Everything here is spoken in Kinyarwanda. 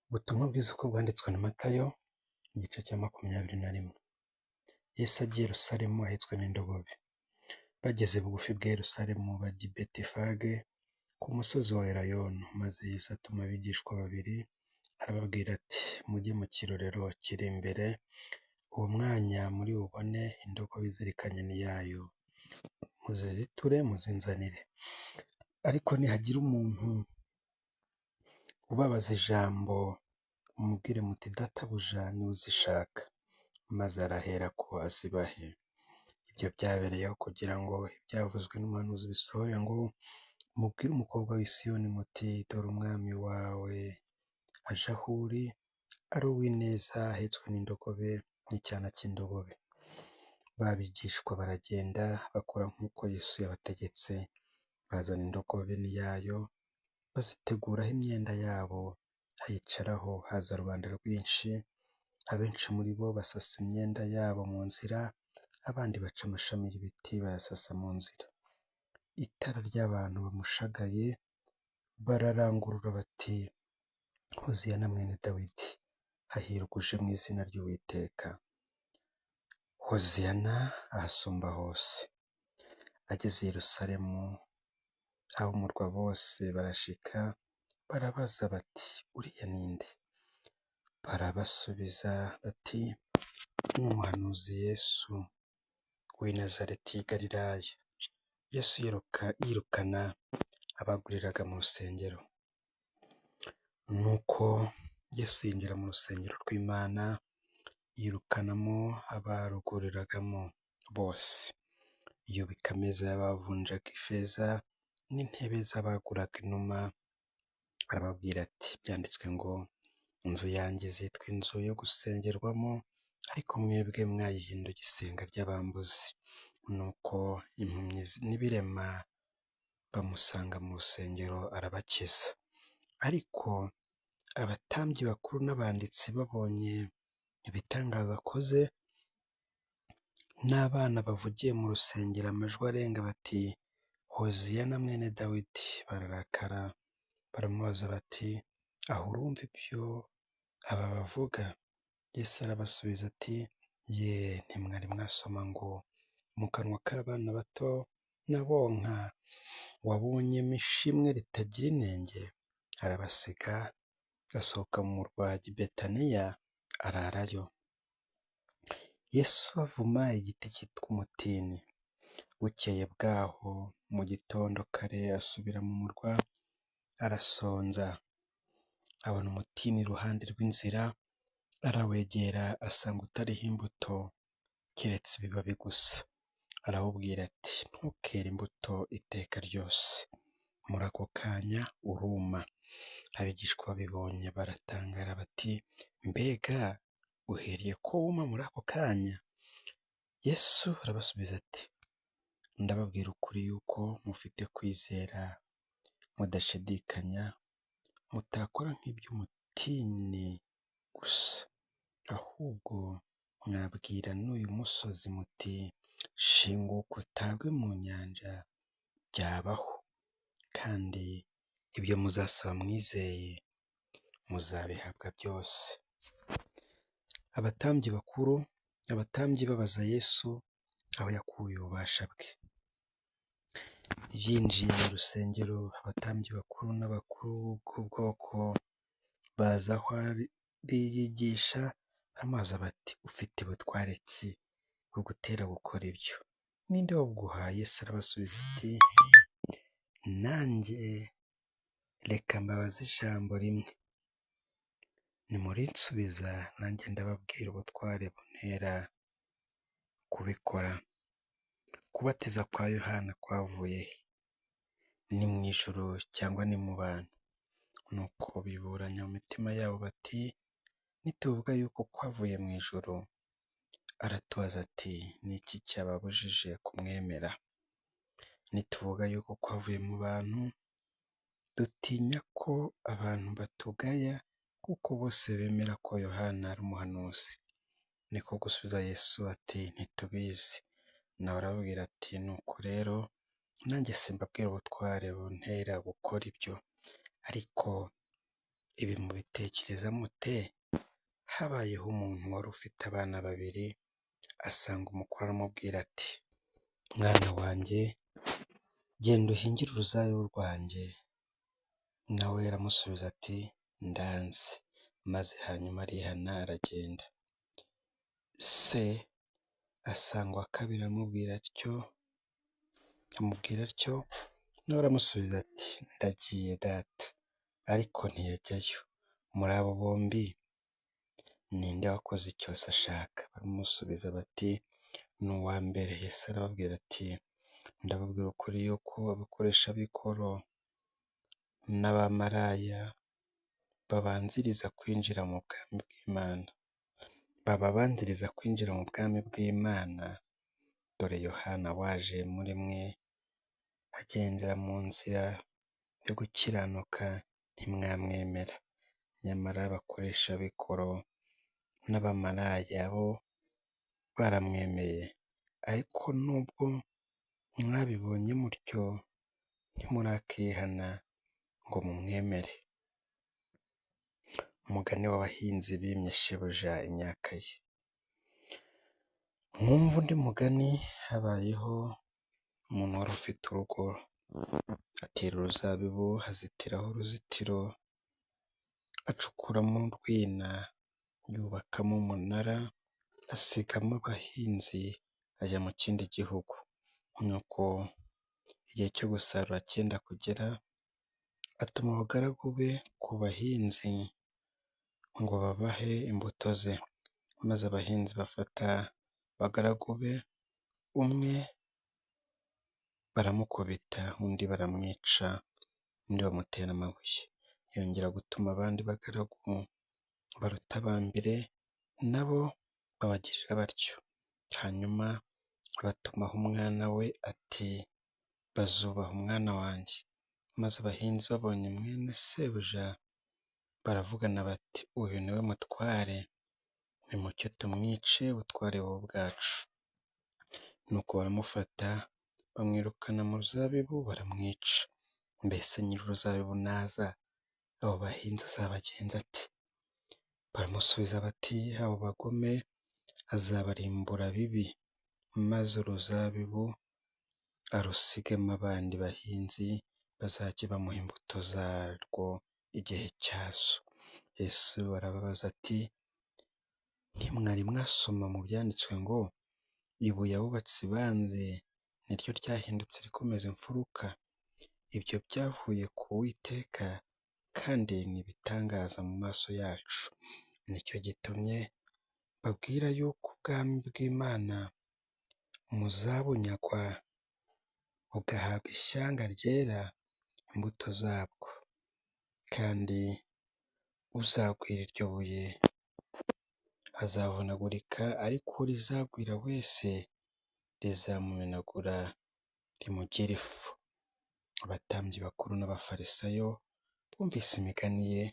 Ubutumwa bwiza uko bwanditswe na Matayo, igice cya 21. Yesu agiye i Yerusalemu ahetswe n'indogobe. Bageze bugufi bwa Yerusalemu bajya i Betifage ku musozi wa Elayono, maze Yesu atuma abigishwa babiri, arababwira ati: mujye mu kirorero kiri imbere, uwo mwanya muri bubone indogobe izirikanye n'iyayo, muziziture muzinzanire. Ariko nihagira umuntu ubabaza ijambo, mumubwire muti databuja niwe uzishaka, maze araherako azibahe. Ibyo byabereyeho kugira ngo ibyavuzwe n'umuhanuzi bisohore ngo: mubwire umukobwa w'i Siyoni muti dore umwami wawe aje aho uri, ari uw'ineza, ahetswe n'indogobe n'icyana cy'indogobe. Ba bigishwa baragenda bakora nk'uko Yesu yabategetse, bazana indogobe n'iyayo, baziteguraho imyenda yabo, ayicaraho. Haza rubanda rwinshi, abenshi muri bo basasa imyenda yabo mu nzira, abandi baca amashami y'ibiti bayasasa mu nzira. Itara ry'abantu bamushagaye bararangurura bati: Hoziyana mwene Dawidi, hahirwa uje mu izina ry'Uwiteka, Hoziyana ahasumba hose. Ageze i Yerusalemu, ab'umurwa bose barashika, barabaza bati: uriya ni nde? Barabasubiza bati: ni umuhanuzi Yesu w'i Nazareti y'i Galilaya. Yesu yirukana abaguriraga mu rusengero. Nuko Yesu yinjira mu rusengero rw'Imana, yirukanamo abaruguriragamo bose, yubika ameza y'abavunjaga ifeza n'intebe z'abaguraga inuma. Arababwira ati: byanditswe ngo, inzu yanjye izitwa inzu yo gusengerwamo, ariko mwebwe mwayihinduye isenga ry'abambuzi. Nuko impumyi n'ibirema bamusanga mu rusengero, arabakiza. Ariko abatambyi bakuru n'abanditsi babonye ibitangaza akoze n'abana bavugiye mu rusengero amajwi arenga bati: Hoziyana mwene Dawidi, bararakara, baramubaza bati: aho urumva ibyo aba bavuga? Yesu arabasubiza ati: ntimwari mwasoma ngo mu kanwa k'abana bato n'abonka wabonyemo ishimwe ritagira inenge? Arabasiga, asohoka mu murwa ajya i Betaniya, ararayo. Yesu avuma igiti cyitwa umutini. Bukeye bwaho mu gitondo kare asubira mu murwa, arasonza. Abona umutini iruhande rw'inzira, arawegera, asanga utariho imbuto keretse ibibabi gusa. Arawubwira ati: ntukere imbuto iteka ryose. Muri ako kanya uruma. Abigishwa babibonye baratangara bati: mbega uhereye ko wuma muri ako kanya? Yesu arabasubiza ati: ndababwira ukuri yuko mufite kwizera mudashidikanya, mutakora nk'iby'umutini gusa, ahubwo mwabwira n'uyu musozi muti shinguka utagwe mu nyanja, byabaho. Kandi ibyo muzasaba mwizeye, muzabihabwa byose. Abatambyi babaza Yesu aho yakuye ububasha bwe. Yinjiye mu rusengero, abatambyi bakuru n'abakuru b'ubwoko baza aho ari yigisha, baramubaza bati: ufite ubutware ki bugutera gukora ibyo? Ninde wabuguhaye? Yesu arabasubiza ati: nanjye reka mbabaze ijambo rimwe, nimurinsubiza nanjye ndababwira ubutware buntera kubikora. Kubatiza kwa Yohana kwavuye he? Ni mu ijuru cyangwa ni mu bantu? Nuko biburanya mu mitima yabo bati: nituvuga yuko kwavuye mu ijuru, aratubaza ati: ni iki cyababujije kumwemera? Nituvuga yuko kwavuye mu bantu, dutinya ko abantu batugaya, kuko bose bemera ko Yohana ari umuhanuzi. Niko gusubiza Yesu ati: ntitubizi. Nawe arababwira ati: nuko rero nanjye simbabwira ubutware buntera gukora ibyo, ariko Ibi mubitekereza mute? Habayeho umuntu wari ufite abana babiri, asanga umukuru aramubwira ati mwana wanjye genda uhingire uruzabibu rwanjye, nawe aramusubiza ati ndanze, maze hanyuma arihana aragenda. Se asanga uwa kabiri amubwira atyo, nawe aramusubiza ati ndagiye data, ariko ntiyajyayo. Muri abo bombi ninde wakoze icyose ashaka? Baramusubiza bati ni uwa mbere. Yesu arababwira ati ndababwira ukuri yuko abakoresha b'ikoro n'abamaraya babanziriza kwinjira mu bwami bw'Imana, kwinjira mu bwami bw'Imana. Dore Yohana waje muri mwe agendera mu nzira yo gukiranuka, ntimwamwemera, nyamara abakoresha b'ikoro n'abamaraya bo baramwemeye. Ariko nubwo mwabibonye mutyo, ntimurakihana ngo mumwemere. Umugani w'abahinzi bimye shebuja imyaka ye. Mwumva undi mugani, habayeho umuntu wari ufite urugo, atera uruzabibu, azitiraho uruzitiro, acukuramo urwina, yubakamo umunara, asigamo abahinzi, ajya mu kindi gihugu. Nuko igihe cyo gusarura cyenda kugera, atuma abagaragu be ku bahinzi ngo babahe imbuto ze, maze abahinzi bafata abagaragu be, umwe baramukubita, undi baramwica, undi bamutera amabuye. Yongera gutuma abandi bagaragu baruta aba mbere nabo babagirira batyo. Hanyuma batumaho umwana we ati bazubaha umwana wanjye. Maze abahinzi babonye mwene sebuja baravugana bati uyu niwe mutware, nimucyo tumwice ubutware bube ubwacu. Nuko baramufata bamwirukana mu ruzabibu baramwica. Mbese nyiri uruzabibu naza, abo bahinzi azabagenza ate? Baramusubiza bati abo bagome azabarimbura bibi, maze uruzabibu arusigemo abandi bahinzi bazajya bamuha imbuto zarwo igihe cyazo. Yesu arababaza ati ntimwari mwasoma mu byanditswe ngo ibuye abubatsi banze niryo ryahindutse rikomeza imfuruka? Ibyo byavuye ku Uwiteka, kandi ni ibitangaza mu maso yacu. Nicyo gitumye babwira yuko ubwami bw'Imana muzabunyagwa, bugahabwa ishyanga ryera imbuto zabwo, kandi uzagwira iryo buye azavunagurika, ariko urizagwira wese rizamumenagura rimugire ifu. Abatambyi bakuru n'abafarisayo bumvise imigani ye,